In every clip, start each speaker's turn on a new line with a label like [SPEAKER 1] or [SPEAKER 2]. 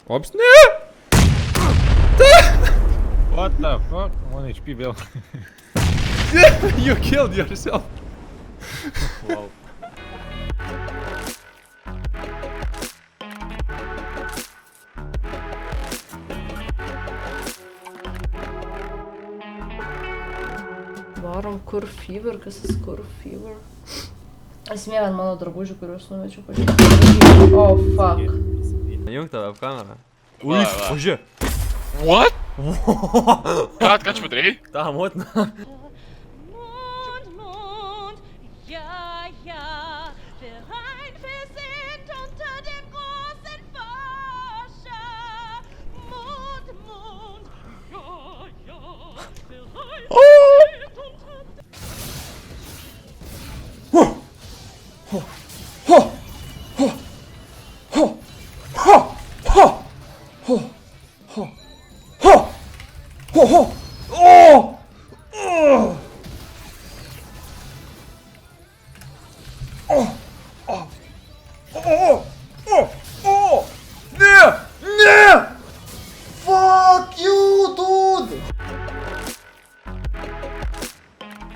[SPEAKER 1] Ops, ne!
[SPEAKER 2] What the fuck? 1 HP vėl.
[SPEAKER 1] You killed yourself.
[SPEAKER 2] Wow.
[SPEAKER 3] Varom Kur Fever, kas jis Kur Fever? Esmė ant mano drabužių, kuriuos numečiau pažiūrėti. Oh, fuck.
[SPEAKER 4] Jung tave ap kamerą.
[SPEAKER 5] Va, va.
[SPEAKER 4] Pažiūrė.
[SPEAKER 5] What? Ką čia padarai?
[SPEAKER 4] Ta motina.
[SPEAKER 6] Mond, Mond, ja, ja, der Rhein versinkt unter dem großen Forscher. Mond, Mond, ja, ja, der Rhein versinkt unter dem...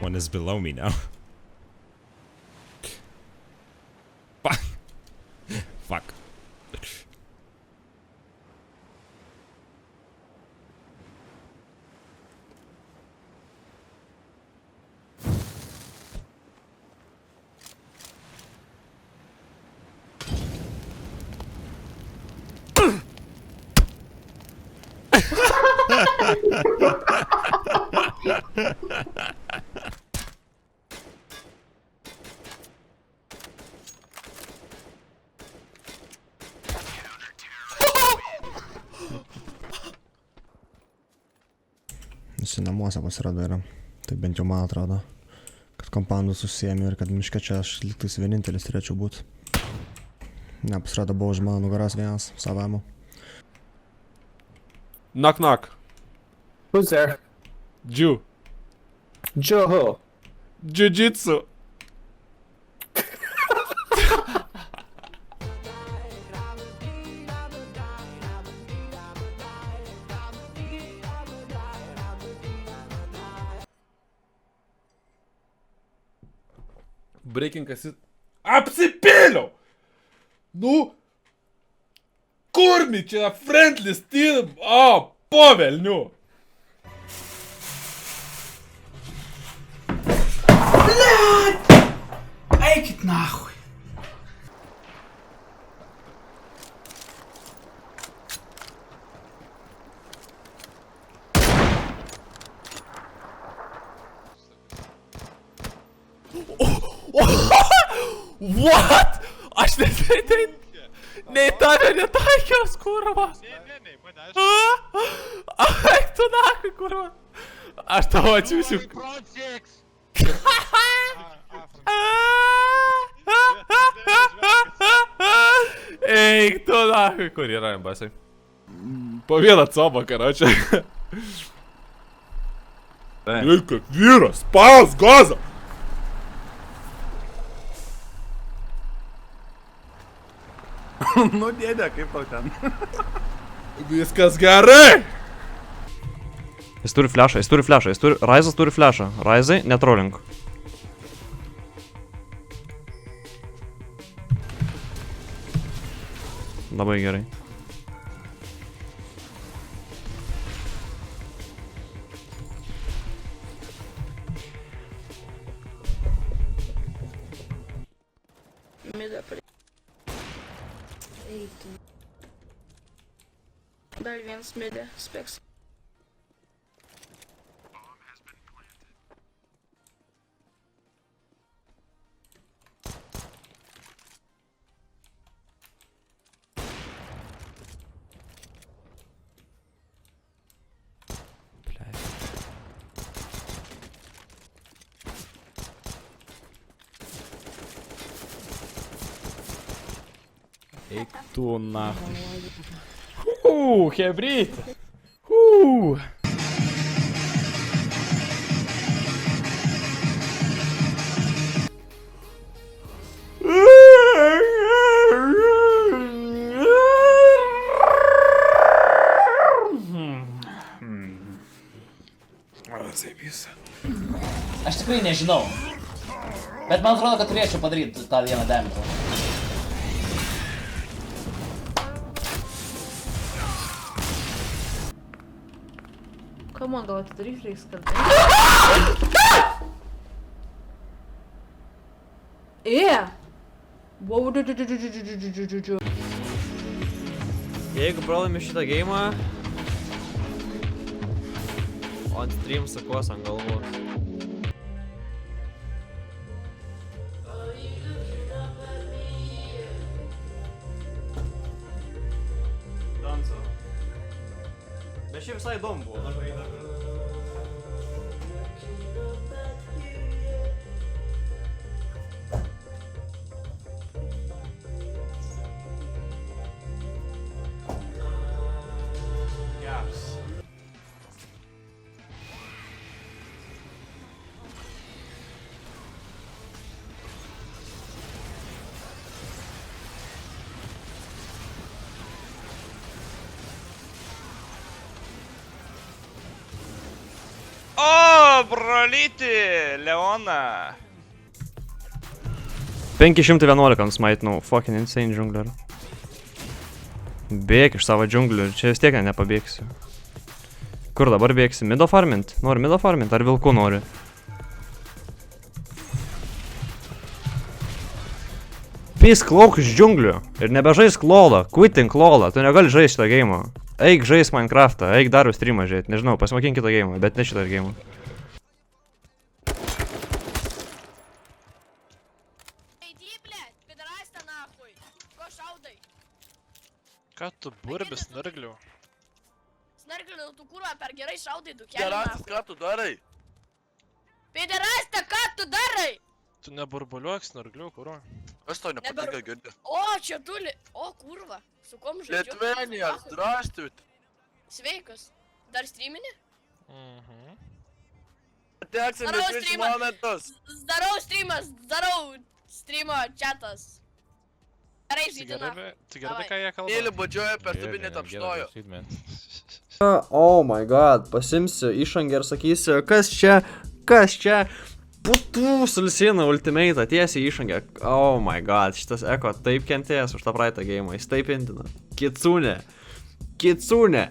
[SPEAKER 7] One is below me now. Fuck. Fuck. Visi namuose pasirodo yra. Tai bent jau man atrodo, kad kompandų susijėmė ir kad miške čia aš liktais vienintelis turėčiau būti. Ne, pasirodo buvo už mano nugaros vienas, savamo.
[SPEAKER 1] Knock knock.
[SPEAKER 8] Who's there?
[SPEAKER 1] Jew.
[SPEAKER 8] Joe who?
[SPEAKER 1] Jiu-jitsu. Breakingas į... Apsipėliau! Nu... Kur mi čia friendly steam? O, po velnių! Блядь! Eikit nahui! What? Aš nei tave netaikiaus, kurva.
[SPEAKER 5] Ne, manęs.
[SPEAKER 1] Eik tu nahui, kurva. Aš tavo atsiųsiu. Eik tu nahui, kur yra embasai. Po vieną cobą, karočią. Eik, kaip vyras, spaus gazą.
[SPEAKER 9] Nu, dėdė, kaip tau ten?
[SPEAKER 1] Viskas gerai!
[SPEAKER 4] Jis turi flashą, Raizas turi flashą. Raizai, netrolink. Labai gerai.
[SPEAKER 3] Dar vienas midė, speks.
[SPEAKER 1] Eik tu nahui. Hebrit!
[SPEAKER 9] tikrai nežinau. Bet man atrodo, kad turėčiau padaryti tą vieną damage.
[SPEAKER 3] Come on, gal atidaryk reiks kartą. Wow,
[SPEAKER 4] Jeigu pralaimi šitą geimą, on stream sakos ant galvos. Danso. Bet šiaip visai įdomu buvo.
[SPEAKER 5] O, brolyti, Leona.
[SPEAKER 4] 511 smaitinau, fucking insane džunglių. Bėk iš savo džunglių, čia vis tiek nepabėgsiu. Kur dabar bėgsi? Mido farmint? Nori mido farmint? Ar vilku nori? Pisk lauk iš džunglių ir nebežaisk lolą, quitting lolą, tu negali žaisti šitą geimą. Eik žais Minecraftą, eik dar streamą žiūrėti, nežinau, pasimokink kitą geimą, bet ne šitą geimą.
[SPEAKER 5] Ką tu burbi, snargliu?
[SPEAKER 6] Snargliu, tu kurva per gerai šaudai, tu
[SPEAKER 5] Gerastas, ką tu darai?
[SPEAKER 6] Pederasta, ką tu darai?
[SPEAKER 5] Tu neburbuliuok, snargliu, kurva.
[SPEAKER 10] Kas tau nepatinka girdi?
[SPEAKER 6] O, čia tuli. O, kurva. Su kom žaidžiu?
[SPEAKER 10] Lietuvėnija, zdrastut.
[SPEAKER 6] Sveikas. Dar streamini?
[SPEAKER 10] Teksim į šis momentus.
[SPEAKER 6] Zdarau streamas, zdarau streamo chatas. Gerai žaidina.
[SPEAKER 5] Tu girdi, ką jie kalba?
[SPEAKER 10] Mėly budžioja per subinį tapštojo.
[SPEAKER 4] Oh my god, pasimsiu išangę ir sakysiu, kas čia? Putų sulsina ultimate, tiesiai išangę. Oh my god, šitas eko taip kentėjęs už tą praeitą geimą, jis taip intina. Kitsune. Kitsune.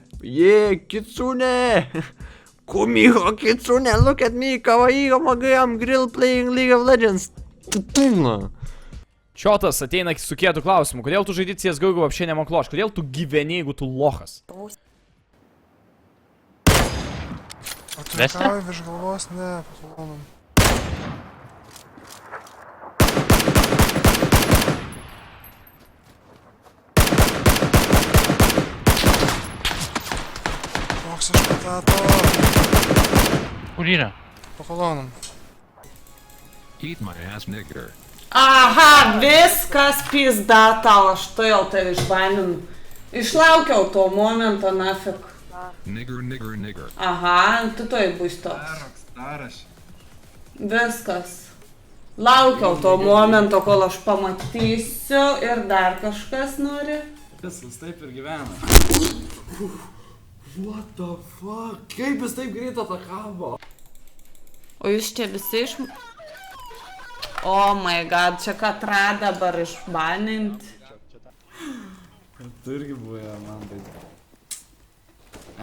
[SPEAKER 4] Kumiho Kitsune, look at me, kawaii, omagai, I'm grill playing League of Legends. Tutuna.
[SPEAKER 1] Čiotas ateina su kietu klausimu, kodėl tu žaidži CSGO, jeigu apšiai nemokloš, kodėl tu gyveni, jeigu tu lochas?
[SPEAKER 11] O tu nekauji virš galvos, ne, patalonam. Koks aš patato?
[SPEAKER 5] Kur yra?
[SPEAKER 11] Patalonam.
[SPEAKER 12] Eat my ass, nigger.
[SPEAKER 3] Aha, viskas pizda tau, aš tai jau tai išbaninu. Išlaukiau to momento, nafik.
[SPEAKER 12] Nigger.
[SPEAKER 3] Aha, tu toj bus toks. Viskas. Laukiau to momento, kol aš pamatysiu ir dar kažkas nori.
[SPEAKER 9] Viskas taip ir gyvena. What the fuck? Kaip jis taip greit atakavo?
[SPEAKER 3] O jūs čia visi Oh my god, čia ką atrado dabar išbanint.
[SPEAKER 9] Tu irgi buvo, man tai.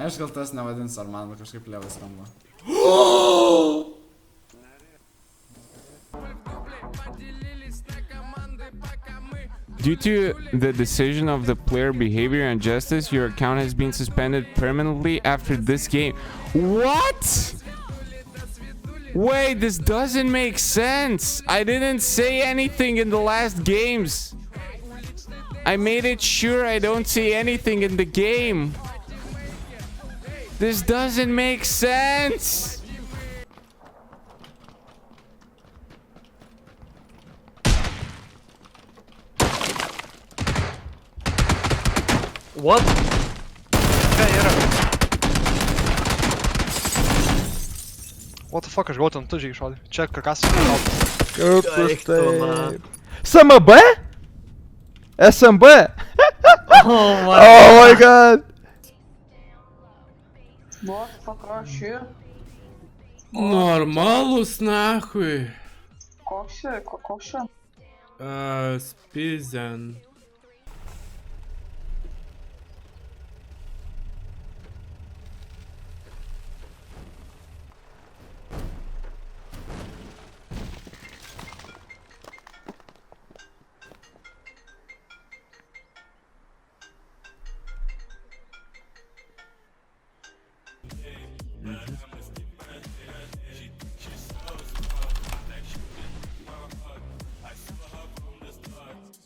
[SPEAKER 9] Aš gal tas nevadins, ar man kažkaip levas ramba.
[SPEAKER 13] Due to the decision of the player behavior and justice, your account has been suspended permanently after this game. What? Wait, this doesn't make sense. I didn't say anything in the last games. I made it sure I don't say anything in the game. This doesn't make sense.
[SPEAKER 4] What?
[SPEAKER 11] What the fuck, aš gavau ten tužiai iššaudė. Čia karkas.
[SPEAKER 4] Kaip taip?
[SPEAKER 13] SMB? SMB?
[SPEAKER 3] Oh
[SPEAKER 13] my god.
[SPEAKER 3] What the fuck are you?
[SPEAKER 11] Normalus nahui.
[SPEAKER 3] Koks čia?
[SPEAKER 11] Spizen.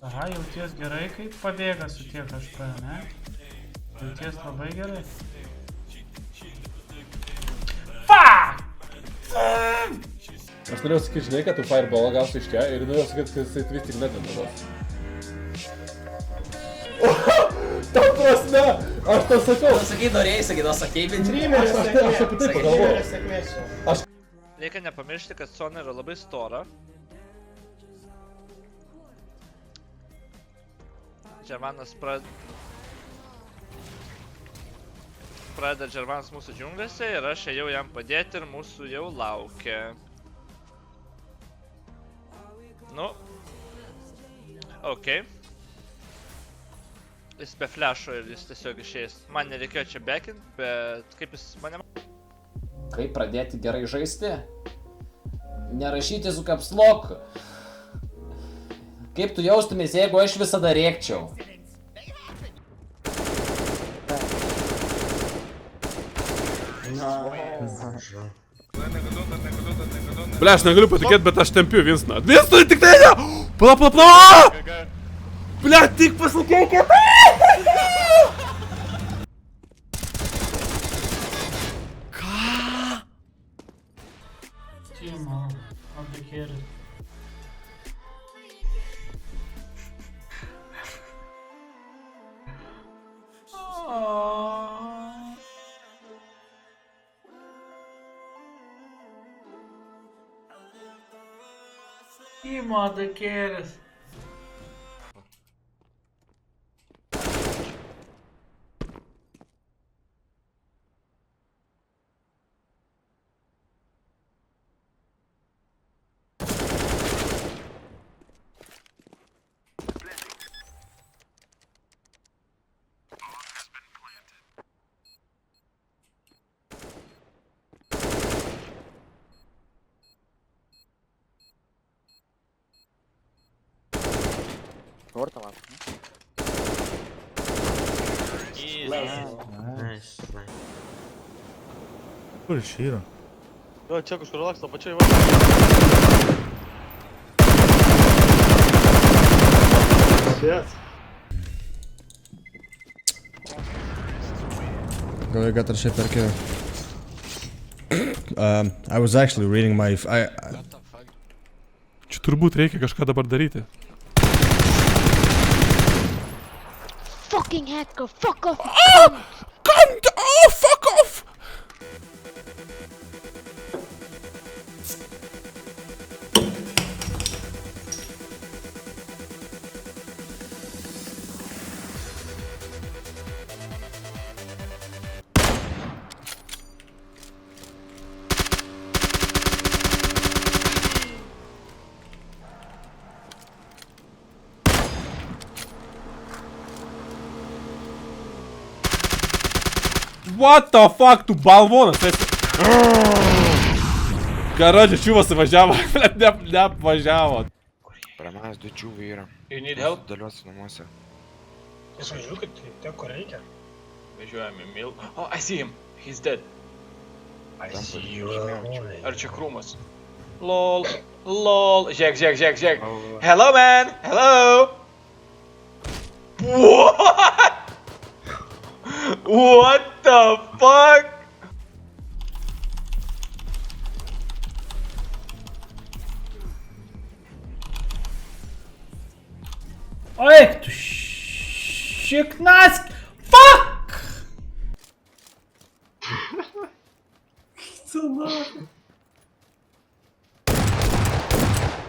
[SPEAKER 8] Aha, jauties gerai, kaip pabėga su tiek HP, ne? Jauties labai gerai.
[SPEAKER 2] Aš norėjau sakyti, žinai, kad tu fireballą gausi iš čia ir norėjau sakyti, kad jisai vis tik nedandalos. Ta prasme, aš tau sakau.
[SPEAKER 9] Sakai, norėjai, sakei, bet
[SPEAKER 2] Aš apie tai pagalvojau.
[SPEAKER 5] Reikia nepamiršti, kad zona yra labai stora. Džermanas pradeda Džermanas mūsų džiunglėse ir aš ėjau jam padėti ir mūsų jau laukia. Nu. Ok. Jis be flešo ir jis tiesiog išėjęs. Man nereikėjo čia backint, bet kaip jis mane...
[SPEAKER 9] Kaip pradėti gerai žaisti? Nerašyti su caps lock. Kaip tu jaustumės, jeigu aš visada rėkčiau?
[SPEAKER 2] Ble, aš negaliu patikėti, bet aš tempiu Vinstoną. Vinstonai, tik tai ne! Pala! Ble, tik pasakykit!
[SPEAKER 8] Timo, abdikėris. Timo, abdikėris.
[SPEAKER 11] Kur iš yra?
[SPEAKER 5] Jo, čia kažkur laksto pačiai
[SPEAKER 7] Go, you got that shit back here. I was actually reading my...
[SPEAKER 2] Čia turbūt reikia kažką dabar daryti.
[SPEAKER 6] Fucking hacker, fuck off!
[SPEAKER 2] Cunt! Oh, fuck off! What the fuck, tu balvonas esi? Karadži, čiuvas įvažiavo, bet neapvažiavo.
[SPEAKER 12] Prie manęs du čiūvai yra.
[SPEAKER 5] You need help?
[SPEAKER 12] Daliuosi namuose.
[SPEAKER 8] Aš važiuoju, kad tiek ko reikia.
[SPEAKER 5] Važiuojam į mil... Oh, I see him. He's dead.
[SPEAKER 8] I see you.
[SPEAKER 5] Ar čia krūmas? Lol. Lol. Žiūrėk. Hello, man. Hello. What? What the fuck?
[SPEAKER 8] Ой, tu šiknask! Fuck!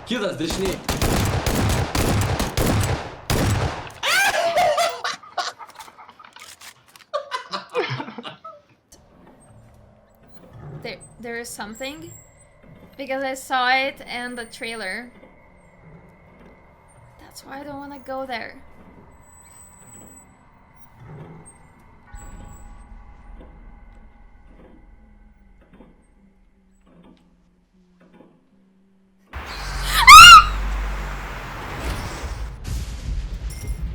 [SPEAKER 9] Kitas dešiniai.
[SPEAKER 6] There there's something. Because I saw it in the trailer. That's why I don't want to go there.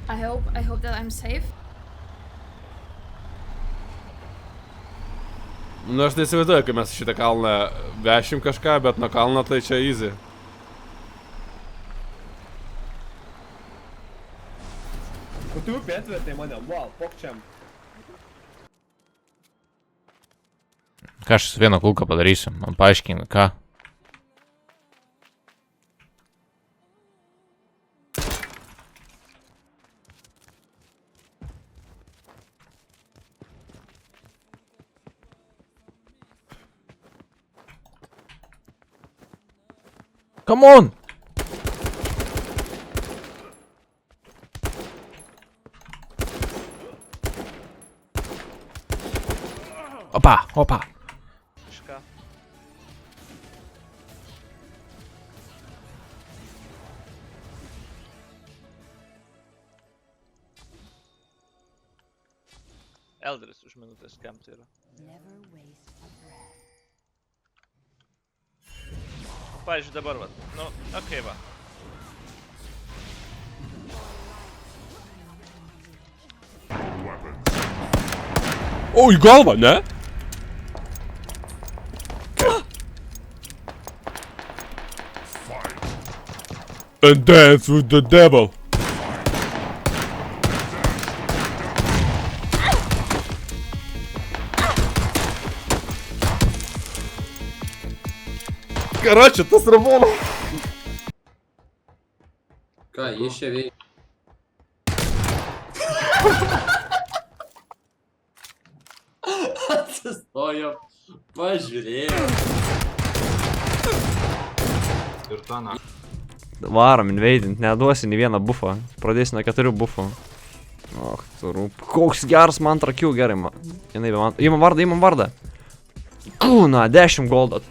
[SPEAKER 6] I hope that I'm safe.
[SPEAKER 2] Nu, aš neįsivaizduoju, kai mes šitą kalną vešim kažką, bet nuo kalno tai čia easy.
[SPEAKER 4] Tu upė atvertai mane, wow, pokčiam.
[SPEAKER 1] Ką aš su vieno kulką padarysiu? Man paaiškink, ką? Come on! Opa, opa.
[SPEAKER 5] Kažką. Elderis už minutės kem tai yra. Pavyzdžiui dabar vat, nu, okei va.
[SPEAKER 2] O, į galvą, ne? And dance with the devil. Короче, это сработало.
[SPEAKER 4] Ką, jis čia veikia? Atsistojo, pažiūrėjo. Ir tą na. Varom inveidint, neduosi nei vieną bufą. Pradėsi nuo 4 bufų. Och, tu rūp. Koks geras man trakių, gerai man. Jinai be man. Įmam vardą. Kūna, 10 goldo.